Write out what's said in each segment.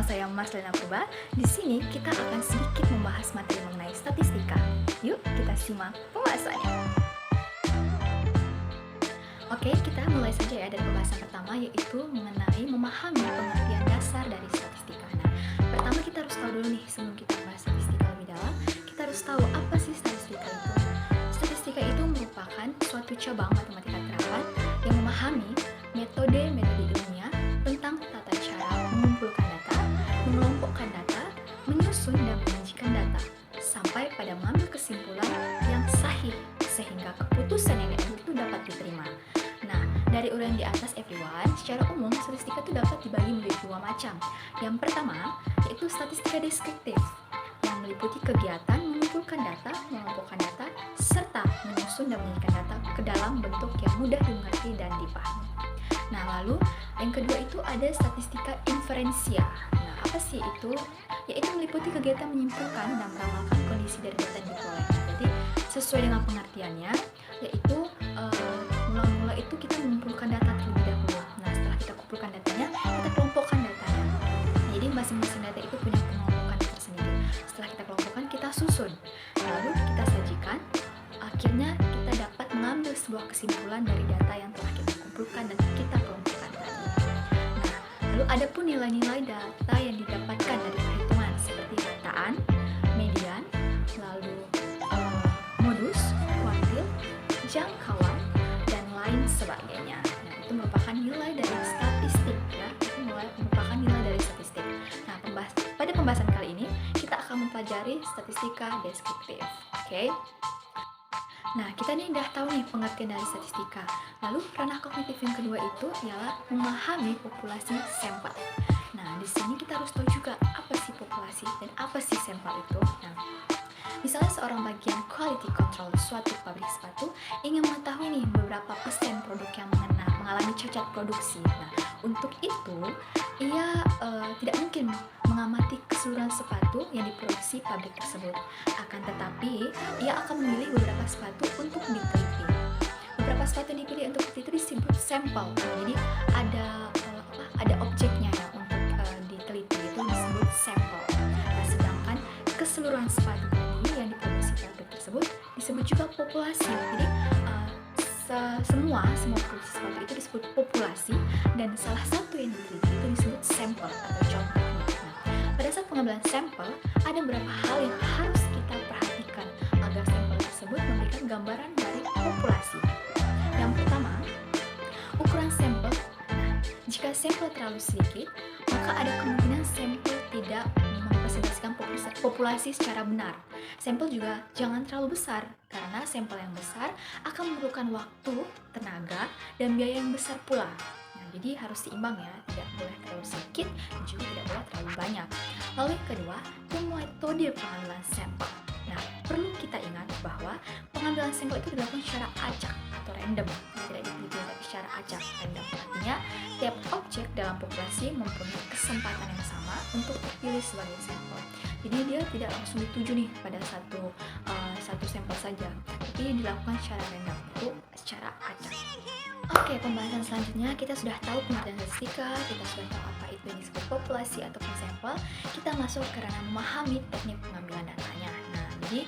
saya Mas Lena Purba. Di sini kita akan sedikit membahas materi mengenai statistika. Yuk kita simak pembahasannya. Oke, kita mulai saja ya dari pembahasan pertama, yaitu mengenai memahami pengertian dasar dari statistika. Nah, pertama kita harus tahu dulu nih, sebelum kita bahas statistika lebih dalam, kita harus tahu apa sih statistika itu. Statistika itu merupakan suatu cabang matematika terapan yang memahami metode-metode ilmiah tentang tata cara mengumpulkan data, mengelompokkan data, menyusun dan menyajikan data, sampai pada mengambil kesimpulan yang sahih sehingga keputusan yang diambil itu dapat diterima. Nah, dari uraian di atas everyone, secara umum statistika itu dapat dibagi menjadi dua macam. Yang pertama, yaitu statistika deskriptif, yang meliputi kegiatan mengumpulkan data, mengelompokkan data, serta menyusun dan menyajikan data ke dalam bentuk yang mudah dimengerti dan dipahami. Nah, lalu yang kedua itu ada statistika inferensia. Nah, apa sih itu? Yaitu meliputi kegiatan menyimpulkan dan meramalkan kondisi dari data yang diperoleh. Jadi, sesuai dengan pengertiannya, yaitu mula-mula itu kita mengumpulkan data terlebih dahulu. Nah, setelah kita kumpulkan datanya, kita kelompokkan datanya. Jadi, masing-masing data itu punya pengelompokan tersendiri. Setelah kita kelompokkan, kita susun. Lalu kita sajikan. Akhirnya, kita dapat mengambil sebuah kesimpulan dari data yang telah kita kumpulkan dan kita kelompokkan tadi. Nah, lalu ada pun nilai-nilai data yang didapatkan dari perhitungan seperti rataan, median, lalu modus, kuartil, jangkauan, dan lain sebagainya. Nah, itu merupakan nilai dari statistik ya. Itu merupakan nilai dari statistik. Nah, pada pembahasan kali ini kita akan mempelajari statistika deskriptif. Oke. Nah, kita nih udah tahu nih pengertian dari statistika. Lalu ranah kognitif yang kedua itu ialah memahami populasi sampel. Nah, di sini kita harus tahu juga apa sih populasi dan apa sih sampel itu. Nah, misalnya seorang bagian quality control suatu pabrik sepatu ingin mengetahui nih beberapa persen produk yang mengalami cacat produksi. Nah, untuk itu ia tidak mungkin mengamati keseluruhan sepatu yang diproduksi pabrik tersebut. Akan tetapi, ia akan memilih beberapa sepatu untuk diteliti. Beberapa sepatu yang dipilih untuk diteliti itu disebut sampel. Jadi ada objeknya ya untuk diteliti, itu disebut sampel. Nah, sedangkan keseluruhan sepatu tadi yang diproduksi pabrik tersebut disebut juga populasi. Jadi semua produksi sepatu itu disebut populasi, dan salah satu yang diteliti itu disebut sampel atau contohnya. Nah, pada saat pengambilan sampel, ada beberapa hal yang harus kita perhatikan agar sampel tersebut memberikan gambaran dari populasi. Yang pertama, ukuran sampel. Nah, jika sampel terlalu sedikit, maka ada kemungkinan sampel tidak merepresentasikan populasi secara benar. Sampel juga jangan terlalu besar, karena sampel yang besar akan memerlukan waktu, tenaga, dan biaya yang besar pula. Nah, jadi harus seimbang ya, tidak boleh terlalu sedikit dan juga tidak boleh terlalu banyak. Lalu yang kedua, metode pengambilan sampel. Nah, perlu kita ingat bahwa pengambilan sampel itu dilakukan secara acak atau random, tidak diteliti secara acak random. Artinya, tiap objek dalam populasi mempunyai kesempatan yang sama untuk terpilih sebagai sampel. Jadi dia tidak langsung dituju nih pada satu sampel saja, tapi dilakukan secara random, itu secara acak. Oke, pembahasan selanjutnya kita sudah tahu pengertian statistika, kita sudah tahu apa itu yang disebut populasi ataupun sampel. Kita masuk ke ranah memahami teknik pengambilan datanya. Nah, jadi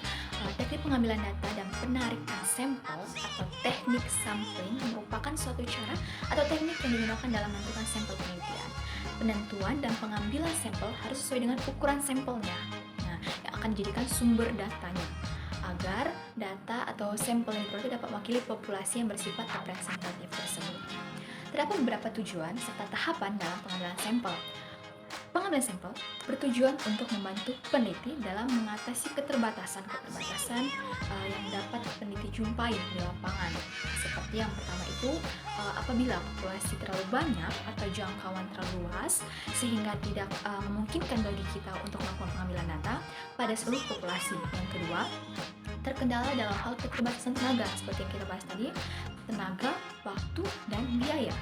teknik pengambilan data dan penarikan sampel atau teknik sampling merupakan suatu cara atau teknik yang digunakan dalam menentukan sampel penelitian. Penentuan dan pengambilan sampel harus sesuai dengan ukuran sampelnya, nah, yang akan dijadikan sumber datanya, agar data atau sampel yang diperoleh dapat mewakili populasi yang bersifat representatif tersebut. Terdapat beberapa tujuan serta tahapan dalam pengambilan sampel. Pengambilan sampel bertujuan untuk membantu peneliti dalam mengatasi keterbatasan yang dapat peneliti jumpai di lapangan. Seperti yang pertama itu, apabila populasi terlalu banyak atau jangkauan terlalu luas sehingga tidak memungkinkan bagi kita untuk melakukan pengambilan data pada seluruh populasi. Yang kedua, terkendala dalam hal keterbatasan tenaga seperti yang kita bahas tadi, tenaga, waktu, dan biaya.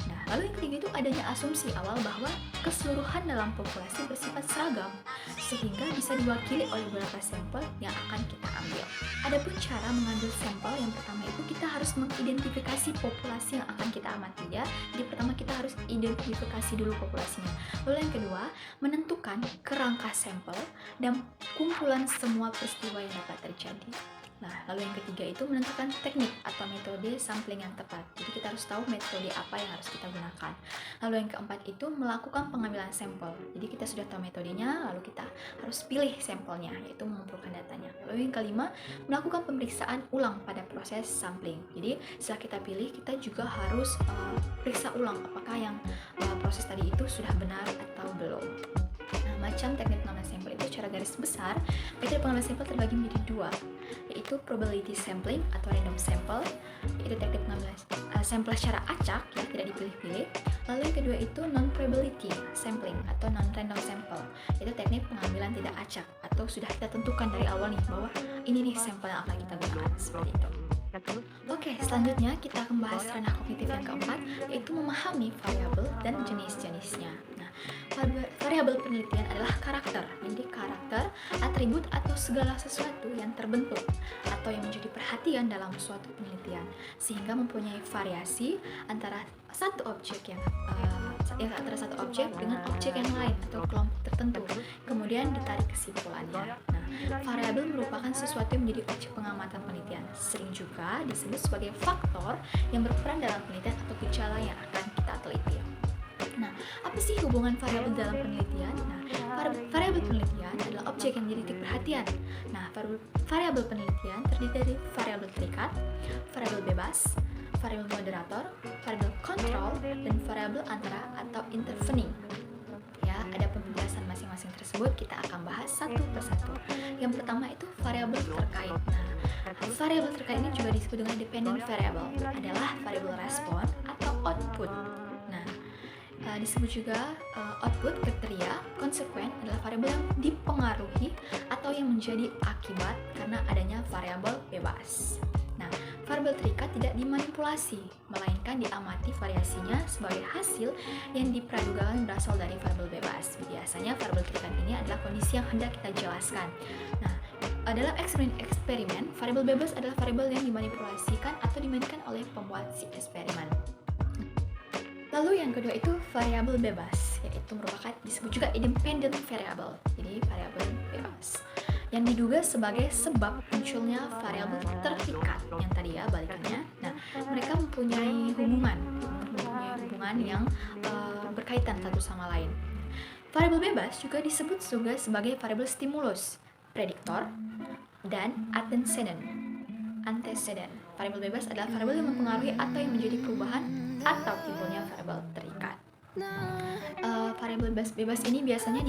Nah, Lalu yang ketiga itu adanya asumsi awal bahwa keseluruhan dalam populasi bersifat seragam, sehingga bisa diwakili oleh beberapa sampel yang akan kita ambil. Adapun cara mengambil sampel, yang pertama itu kita harus mengidentifikasi populasi yang akan kita amati ya. Jadi pertama kita harus identifikasi dulu populasinya. Lalu yang kedua, menentukan kerangka sampel dan kumpulan semua peristiwa yang dapat terjadi. Nah, lalu yang ketiga itu menentukan teknik atau metode sampling yang tepat. Jadi kita harus tahu metode apa yang harus kita gunakan. Lalu yang keempat itu melakukan pengambilan sampel. Jadi kita sudah tahu metodenya, lalu kita harus pilih sampelnya, yaitu mengumpulkan datanya. Lalu yang kelima, melakukan pemeriksaan ulang pada proses sampling. Jadi setelah kita pilih, kita juga harus periksa ulang apakah yang proses tadi itu sudah benar atau belum. Nah, macam teknik pengambilan sampel itu secara garis besar, metode pengambilan sampel terbagi menjadi dua, yaitu probability sampling atau random sample, yaitu teknik pengambilan sampel secara acak, ya, tidak dipilih-pilih. Lalu yang kedua itu non-probability sampling atau non-random sample, yaitu teknik pengambilan tidak acak, atau sudah kita tentukan dari awal nih bahwa ini nih sampel yang akan kita gunakan, seperti itu. Oke, selanjutnya kita akan bahas ranah kognitif yang keempat, yaitu memahami variabel dan jenis-jenisnya. Nah, variabel penelitian adalah karakter. Jadi karakter, atribut atau segala sesuatu yang terbentuk atau yang menjadi perhatian dalam suatu penelitian, sehingga mempunyai variasi antara satu objek antara satu objek dengan objek yang lain atau kelompok tertentu. Kemudian ditarik kesimpulannya. Nah, variabel merupakan sesuatu yang menjadi objek pengamatan penelitian. Sering juga disebut sebagai faktor yang berperan dalam penelitian atau gejala yang akan kita teliti. Nah, apa sih hubungan variabel dalam penelitian? Nah, variabel penelitian adalah objek yang menjadi titik perhatian. Nah, variabel penelitian terdiri dari variabel terikat, variabel bebas, variabel moderator, variabel kontrol, dan variabel antara atau intervening. Ya, ada penjelasan masing-masing tersebut, kita akan bahas satu persatu. Yang pertama itu variabel terkait. Nah, variabel terkait ini juga disebut dengan dependent variable, adalah variabel respon atau output. Nah, disebut juga output, kriteria, konsekuen adalah variabel yang dipengaruhi atau yang menjadi akibat karena adanya variabel bebas. Nah, variabel terikat tidak dimanipulasi, melainkan diamati variasinya sebagai hasil yang dipradugakan berasal dari variabel bebas. Biasanya variabel terikat ini adalah kondisi yang hendak kita jelaskan. Nah, dalam eksperimen, variabel bebas adalah variabel yang dimanipulasikan atau dimainkan oleh pembuat si eksperimen. Lalu yang kedua itu variabel bebas, yaitu merupakan disebut juga independent variable. Jadi variabel bebas yang diduga sebagai sebab munculnya variabel terikat yang tadi ya balikannya. Nah, mereka mempunyai hubungan yang berkaitan satu sama lain. Variabel bebas juga disebut juga sebagai variabel stimulus, prediktor, dan antecedent. Variabel bebas adalah variabel yang mempengaruhi atau yang menjadi perubahan atau timbulnya variabel terikat. Variabel bebas ini biasanya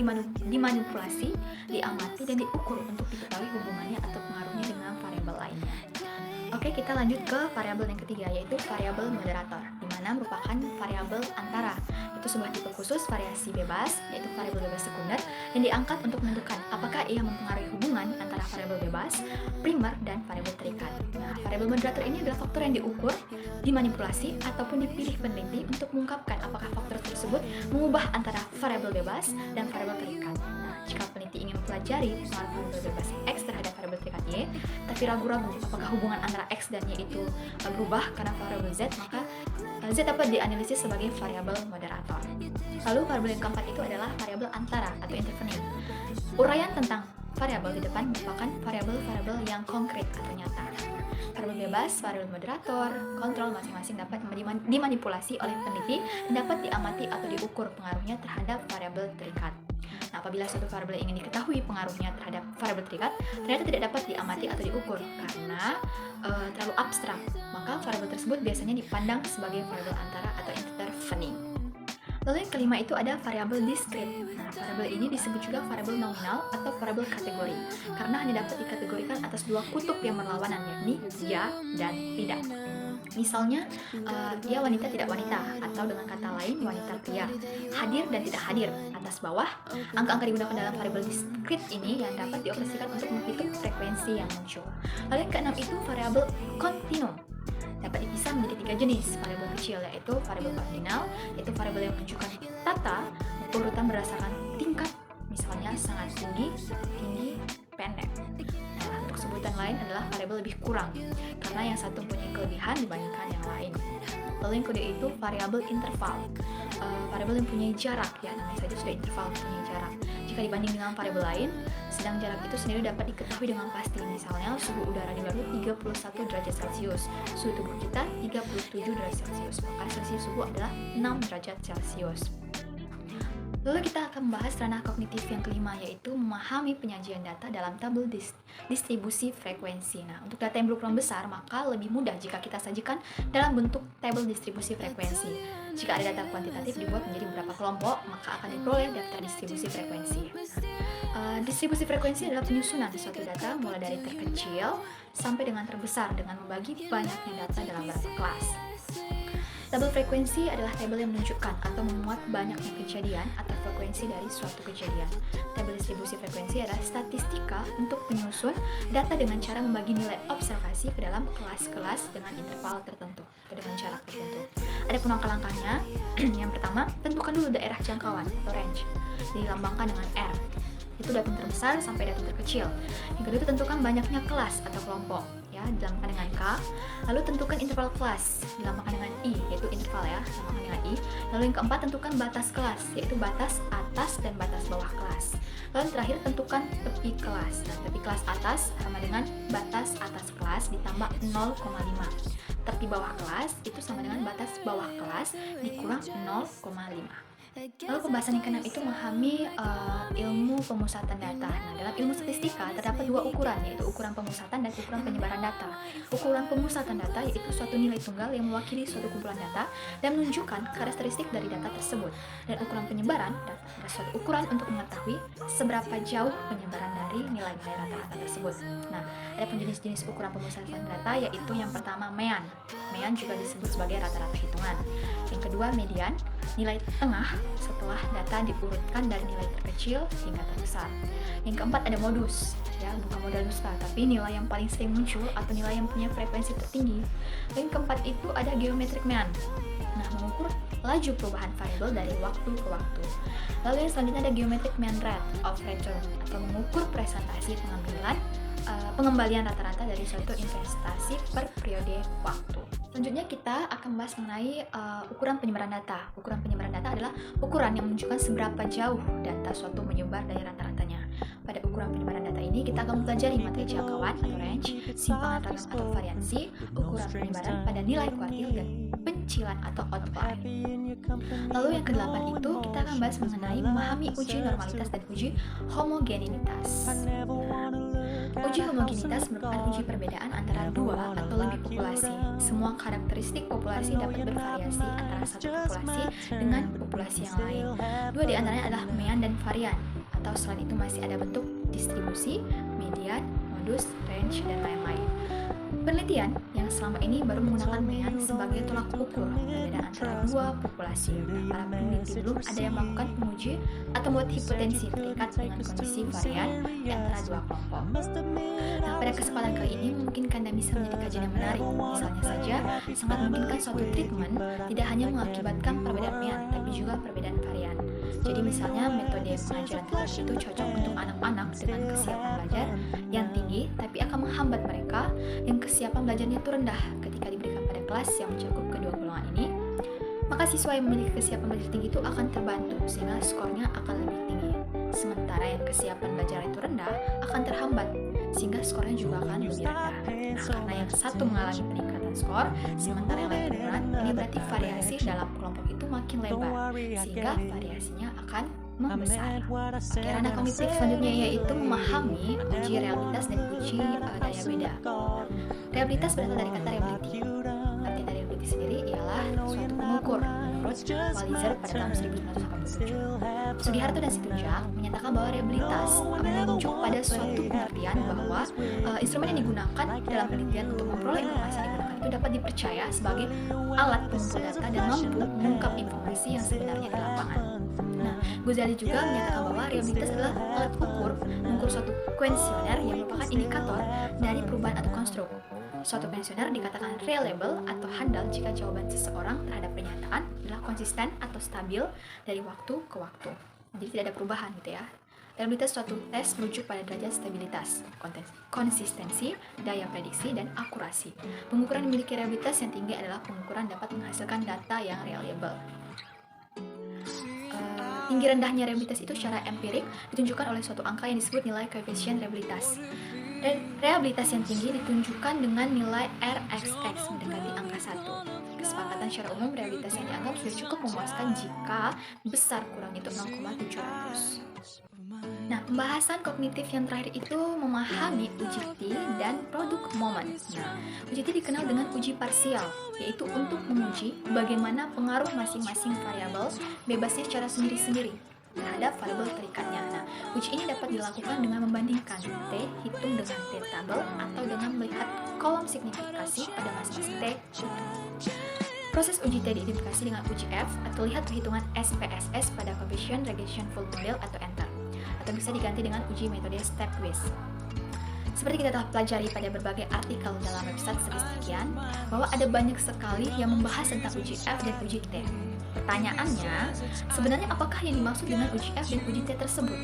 dimanipulasi, diamati, dan diukur untuk diketahui hubungannya atau pengaruhnya dengan variabel lainnya. Oke, kita lanjut ke variabel yang ketiga, yaitu variabel moderator, di mana merupakan variabel antara. Itu sebuah tipe khusus variasi bebas, yaitu variabel bebas sekunder, yang diangkat untuk menentukan apakah ia mempengaruhi hubungan antara variabel bebas, primer, dan variabel terikat. Nah, variabel moderator ini adalah faktor yang diukur, dimanipulasi, ataupun dipilih peneliti untuk mengungkapkan apakah faktor tersebut mengubah antara variabel bebas dan variabel terikat. Nah, jika peneliti ingin mempelajari pengaruh variabel bebas X terhadap variabel terikat Y, tapi ragu-ragu apakah hubungan antara X dan Y itu berubah karena variabel Z, maka Z dapat dianalisis sebagai variabel moderator. Lalu variabel yang keempat itu adalah variabel antara atau intervening. Uraian tentang variabel di depan merupakan variabel-variabel yang konkret atau nyata. Variabel bebas, variabel moderator, kontrol masing-masing dapat dimanipulasi oleh peneliti dan dapat diamati atau diukur pengaruhnya terhadap variabel terikat. Nah, apabila suatu variabel ingin diketahui pengaruhnya terhadap variabel terikat, ternyata tidak dapat diamati atau diukur karena terlalu abstrak, maka variabel tersebut biasanya dipandang sebagai variabel antara atau intervening. Lalu yang kelima itu ada variabel diskrit. Nah, variabel ini disebut juga variabel nominal atau variabel kategori karena hanya dapat dikategorikan atas dua kutub yang berlawanan, yakni ya dan tidak. Misalnya, dia wanita tidak wanita, atau dengan kata lain wanita pria, hadir dan tidak hadir, atas bawah. Angka-angka digunakan dalam variabel diskrit ini yang dapat dioperasikan untuk menghitung frekuensi yang muncul. Lalu yang keenam itu variabel kontinum. dapat dipisah menjadi 3 jenis variabel kecil, yaitu variabel kardinal, yaitu variabel yang menunjukkan tata urutan berdasarkan tingkat, misalnya sangat tinggi, tinggi, pendek. Nah, untuk sebutan lain adalah variabel lebih kurang, karena yang satu punya kelebihan dibandingkan yang lain. Lalu yang kedua itu variabel interval, variabel yang punya jarak, ya namanya saja sudah interval, punya jarak. Jika dibanding dengan variabel lain, sedang jarak itu sendiri dapat diketahui dengan pasti. Misalnya suhu udara di Garut 31 derajat Celcius, suhu tubuh kita 37 derajat Celcius, maka Celsius suhu adalah 6 derajat Celcius. Lalu kita akan membahas ranah kognitif yang kelima, yaitu memahami penyajian data dalam tabel distribusi frekuensi. Nah, untuk data yang berukuran besar, maka lebih mudah jika kita sajikan dalam bentuk tabel distribusi frekuensi. Jika ada data kuantitatif dibuat menjadi beberapa kelompok, maka akan diperoleh daftar distribusi frekuensi. Distribusi frekuensi adalah penyusunan suatu data mulai dari terkecil sampai dengan terbesar dengan membagi banyaknya data dalam beberapa kelas. Tabel frekuensi adalah tabel yang menunjukkan atau memuat banyaknya kejadian atau frekuensi dari suatu kejadian. Tabel distribusi frekuensi adalah statistika untuk menyusun data dengan cara membagi nilai observasi ke dalam kelas-kelas dengan interval tertentu atau dengan jarak tertentu. Ada langkah-langkahnya. Yang pertama, tentukan dulu daerah jangkauan atau range, dilambangkan dengan R. Itu data terbesar sampai data terkecil. Yang kedua, tentukan banyaknya kelas atau kelompok, ya, dilambangkan dengan K. Lalu tentukan interval kelas, dilambangkan dengan I, yaitu interval, ya, dilambangkan dengan I. Lalu yang keempat, tentukan batas kelas, yaitu batas atas dan batas bawah kelas. Lalu yang terakhir, tentukan tepi kelas. Nah, tepi kelas atas sama dengan batas atas kelas ditambah 0,5. Tepi bawah kelas itu sama dengan batas bawah kelas dikurang 0,5. Lalu pembahasan yang keenam itu memahami ilmu pemusatan data. Nah, dalam ilmu statistika terdapat dua ukuran, yaitu ukuran pemusatan dan ukuran penyebaran data. Ukuran pemusatan data yaitu suatu nilai tunggal yang mewakili suatu kumpulan data dan menunjukkan karakteristik dari data tersebut. Dan ukuran penyebaran adalah suatu ukuran untuk mengetahui seberapa jauh penyebaran dari nilai-nilai rata-rata tersebut. Nah, ada jenis-jenis ukuran pemusatan data, yaitu yang pertama mean. Mean juga disebut sebagai rata-rata hitungan. Yang kedua median, nilai tengah setelah data diurutkan dari nilai terkecil hingga terbesar. Yang keempat ada modus, ya, bukan modal dusta, tapi nilai yang paling sering muncul atau nilai yang punya frekuensi tertinggi. Yang keempat itu ada geometric mean. Nah, mengukur laju perubahan variabel dari waktu ke waktu. Lalu yang selanjutnya ada geometric mean rate of return atau mengukur presentasi pengembalian rata-rata dari suatu investasi per periode waktu. Selanjutnya kita akan membahas mengenai ukuran penyebaran data. Ukuran penyebaran data adalah ukuran yang menunjukkan seberapa jauh data suatu menyebar dari rata-ratanya. Pada ukuran penyebaran data ini kita akan mempelajari materi jangkauan atau range, simpangan ragam atau variansi, ukuran penyebaran pada nilai kuartil dan pencilan atau outlier. Lalu yang kedelapan itu kita akan bahas mengenai memahami uji normalitas dan uji homogenitas. Uji homogenitas merupakan uji perbedaan antara dua atau lebih populasi. Semua karakteristik populasi dapat bervariasi antara satu populasi dengan populasi yang lain. Dua di antaranya adalah mean dan varian, atau selain itu masih ada bentuk distribusi, median, modus, range, dan lain-lain. Penelitian yang selama ini baru menggunakan mean sebagai tolak ukur perbedaan antara dua populasi. Para peneliti belum ada yang melakukan penguji atau membuat hipotesis terkait dengan kondisi varian di antara dua kelompok. Nah, pada kesempatan kali ini mungkin Anda bisa menjadi kajian yang menarik. Misalnya saja, sangat memungkinkan suatu treatment tidak hanya mengakibatkan perbedaan mean, tapi juga perbedaan varian. Jadi misalnya metode pengajaran tertentu itu cocok untuk anak-anak dengan kesiapan belajar yang tinggi, tapi akan menghambat mereka yang kesiapan belajarnya itu rendah ketika diberikan pada kelas yang mencakup kedua golongan ini. Maka siswa yang memiliki kesiapan belajar tinggi itu akan terbantu sehingga skornya akan lebih tinggi. Sementara yang kesiapan belajar itu rendah akan terhambat sehingga skornya juga akan lebih rendah. Nah, karena yang satu mengalami peningkatan skor, sementara yang lain penurunan, ini berarti variasi dalam kelompok itu makin lebar, sehingga variasinya akan membesar. Ranah kognitif selanjutnya yaitu memahami uji realitas dan uji daya beda. Realitas berasal dari kata reality. Arti dari reality sendiri ialah suatu pengukur menurut Walliser pada tahun 1987. Sugiharto dan Situnjang menyatakan bahwa realitas menunjuk pada suatu pengertian bahwa instrumen yang digunakan dalam penelitian untuk memperoleh informasi yang digunakan itu dapat dipercaya sebagai alat pengumpul data dan mampu mengungkap informasi yang sebenarnya di lapangan. Nah, Ghazali juga menyatakan bahwa realitas adalah alat ukur mengukur suatu kuesioner yang merupakan indikator dari perubahan atau konstruk. Suatu pensioner dikatakan reliable atau handal jika jawaban seseorang terhadap pernyataan adalah konsisten atau stabil dari waktu ke waktu. Jadi tidak ada perubahan gitu ya. Reliabilitas suatu tes merujuk pada derajat stabilitas, konsistensi, daya prediksi, dan akurasi. Pengukuran yang memiliki reliabilitas yang tinggi adalah pengukuran dapat menghasilkan data yang reliable. Tinggi rendahnya reliabilitas itu secara empirik ditunjukkan oleh suatu angka yang disebut nilai koefisien reliabilitas. Reliabilitas yang tinggi ditunjukkan dengan nilai RXX mendekati angka 1. Kesepakatan secara umum reliabilitas yang dianggap sudah cukup memuaskan jika besar kurang itu 0,700. Nah, pembahasan kognitif yang terakhir itu memahami uji T dan produk moment. Nah, uji T dikenal dengan uji parsial, yaitu untuk menguji bagaimana pengaruh masing-masing variabel bebasnya secara sendiri-sendiri terhadap variabel terikatnya. Nah, uji ini dapat dilakukan dengan membandingkan T hitung dengan T tabel atau dengan melihat kolom signifikasi pada masing-masing T hitung. Proses uji T diidentifikasi dengan uji F atau lihat perhitungan SPSS pada coefficient regression full model atau enter, atau bisa diganti dengan uji metode step quiz. Seperti kita telah pelajari pada berbagai artikel dalam website statistikian, bahwa ada banyak sekali yang membahas tentang uji F dan uji T. Pertanyaannya, sebenarnya apakah yang dimaksud dengan uji F dan uji T tersebut?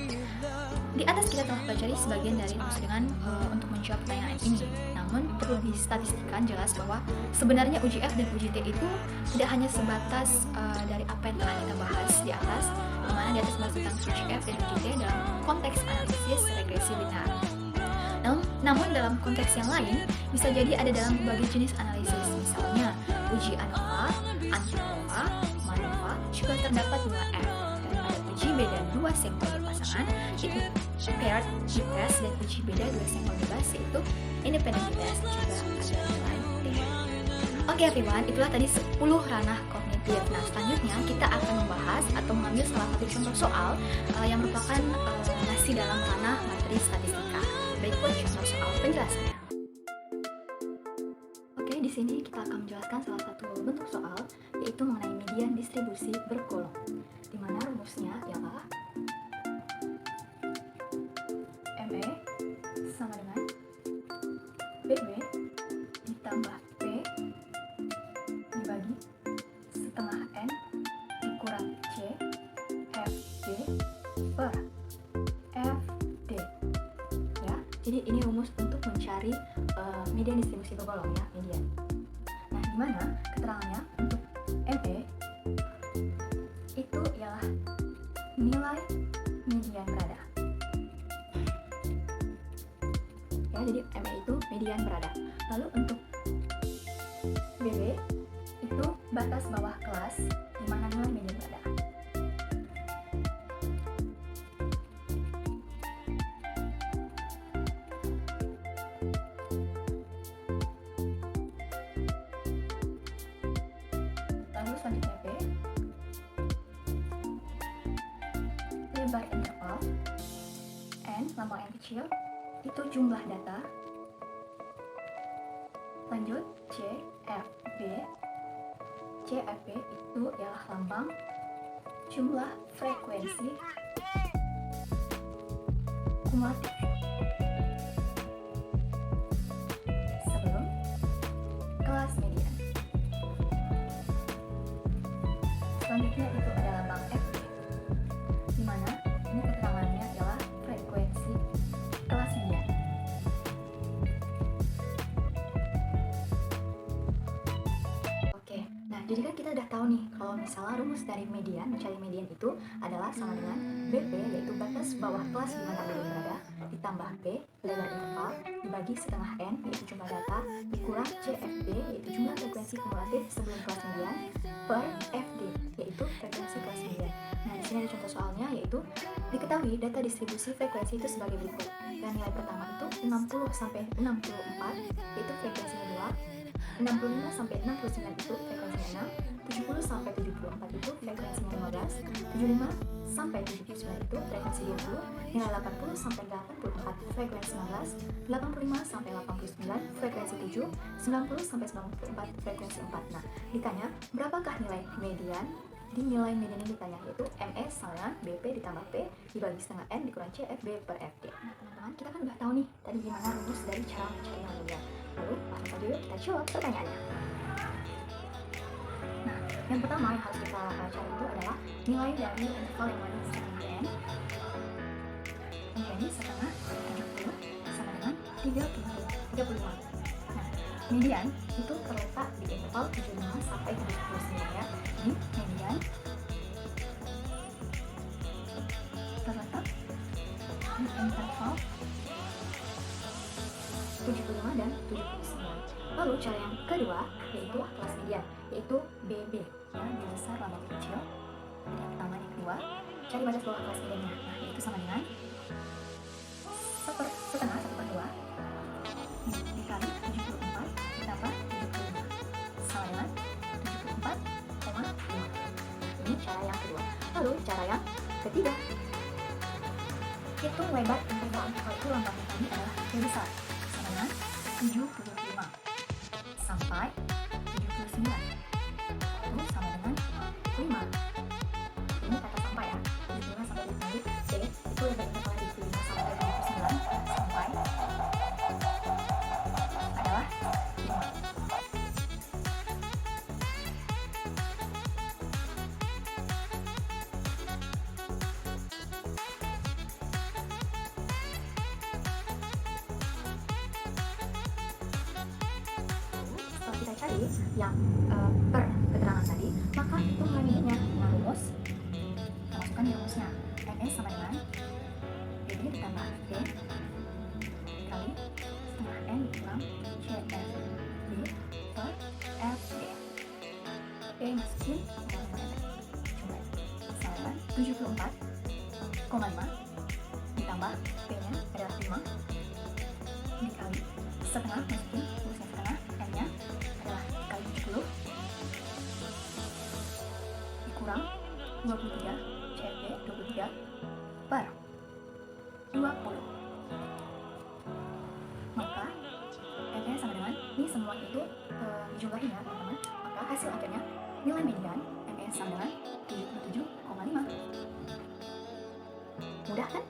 Di atas kita telah pelajari sebagian dari maksud dengan untuk menjawab pertanyaan ini. Namun perlu distatistikkan jelas bahwa sebenarnya uji F dan uji T itu tidak hanya sebatas dari apa yang telah kita bahas di atas, di mana di atas bahas tentang uji F dan uji T dalam konteks analisis regresi linear. Namun dalam konteks yang lain bisa jadi ada dalam berbagai jenis analisis, misalnya uji ANOVA, ANTINOVA, MANOVA juga terdapat nilai F, dan ada uji beda dua sampel berpasangan yaitu paired t-test dan uji beda dua sampel bebas yaitu independent t-test juga ada nilai T. Oke everyone, itulah tadi 10 ranah kognitif. Nah selanjutnya kita akan membahas atau mengambil salah satu contoh soal yang merupakan masih dalam ranah materi statistika. Berikut contoh soal penjelasannya. Oke, di sini kita akan menjelaskan salah satu bentuk soal yaitu mengenai median distribusi bergolong, di mana rumusnya ialah ME sama dengan BB ditambah P dibagi setengah N dikurang C FD per FD. Ya, jadi ini rumus untuk mencari median distribusi bergolong ya, median. Nah, gimana keterangannya untuk ME itu ialah nilai median berada. Ya, jadi ME itu median berada. Lalu untuk BB itu batas bawah kelas di mana nilai median berada. Lalu selanjutnya P, lebar interval, N, lambang N kecil, itu jumlah data. Lanjut C, F, B. C, F, B itu ialah lambang jumlah frekuensi kumulatif sebelum kelas median. Selanjutnya itu ada lambang FD, di mana ini keterangannya adalah frekuensi kelas median. Oke, nah jadi kan kita udah tahu nih kalau misalnya rumus dari median, mencari median itu adalah sama dengan BP yaitu batas bawah kelas di mana median berada ditambah P lebar interval dibagi setengah N yaitu jumlah data dikurang CFD yaitu jumlah frekuensi kumulatif sebelum kelas median per FD yaitu frekuensi kelas median. Nah di sini ada contoh soalnya yaitu diketahui data distribusi frekuensi itu sebagai berikut. Dan nilai pertama itu 60 sampai 64 yaitu frekuensinya 2, 65 sampai 69 itu frekuensinya 6, 70 sampai 74 itu frekuensinya 15, 75 sampai 79 itu frekuensi 20, nilai 80 sampai 84 frekuensi 19, 85 sampai 89 frekuensi 7, 90 sampai 94 frekuensi 4. Nah, ditanya berapakah nilai median Jadi nilai median yang ditanya yaitu MS sama dengan BP ditambah P dibagi setengah N dikurang C FB per FD. Nah teman-teman, kita kan udah tahu nih tadi gimana rumus dari cara mencari nilai median. Lalu langsung saja yuk kita jawab pertanyaannya. Nah, yang pertama yang harus kita cari itu adalah nilai dari interval yang mana setengah N menjadi setengah 70 sama dengan 35. Nah, median itu terletak di interval 75 sampai 79 ya. Ini median terletak di interval 75 dan 79. Lalu cara yang kedua yaitu kelas median, yaitu BB ya, B besar lambang B kecil. Jadi yang pertama yang kedua, cari batas bawah kelas mediannya. Nah, yaitu sama dengan setengah 1/2 dikali 74 ditambah 75 sama dengan 74,5. Ini cara yang kedua. Lalu cara yang ketiga, hitung lebar interval. Kalau itu lambangnya tadi adalah B besar sama dengan 75 sampai 79. Lalu sama dengan 5. Ini kata sampai ya. 75 sampai 79. B itu lebar interval 75 sampai 79 sampai adalah 5. Setelah kita cari yang per keterangan tadi, maka hitung mediannya dengan rumus. Kita masukkan di rumusnya. MS sama dengan BB ditambah D kali setengah N dikurang CFD per FD. P masukin coba sama dengan 74,5 ditambah P nya adalah 5 dikali setengah, masukin rumusnya setengah, N nya adalah dikali 70 dikurang 23 CFD 23 per 20. Maka N-nya sama dengan, ini semua itu dijumlahin ya teman-teman. Maka hasil akhirnya nilai median N-nya sama dengan 77,5. Mudah kan?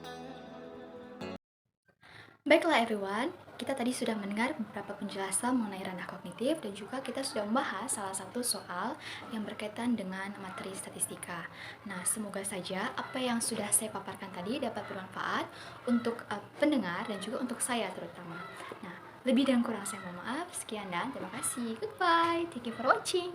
Baiklah everyone, kita tadi sudah mendengar beberapa penjelasan mengenai ranah kognitif dan juga kita sudah membahas salah satu soal yang berkaitan dengan materi statistika. Nah, semoga saja apa yang sudah saya paparkan tadi dapat bermanfaat untuk pendengar dan juga untuk saya terutama. Nah, lebih dan kurang saya mohon maaf. Sekian dan terima kasih. Goodbye. Thank you for watching.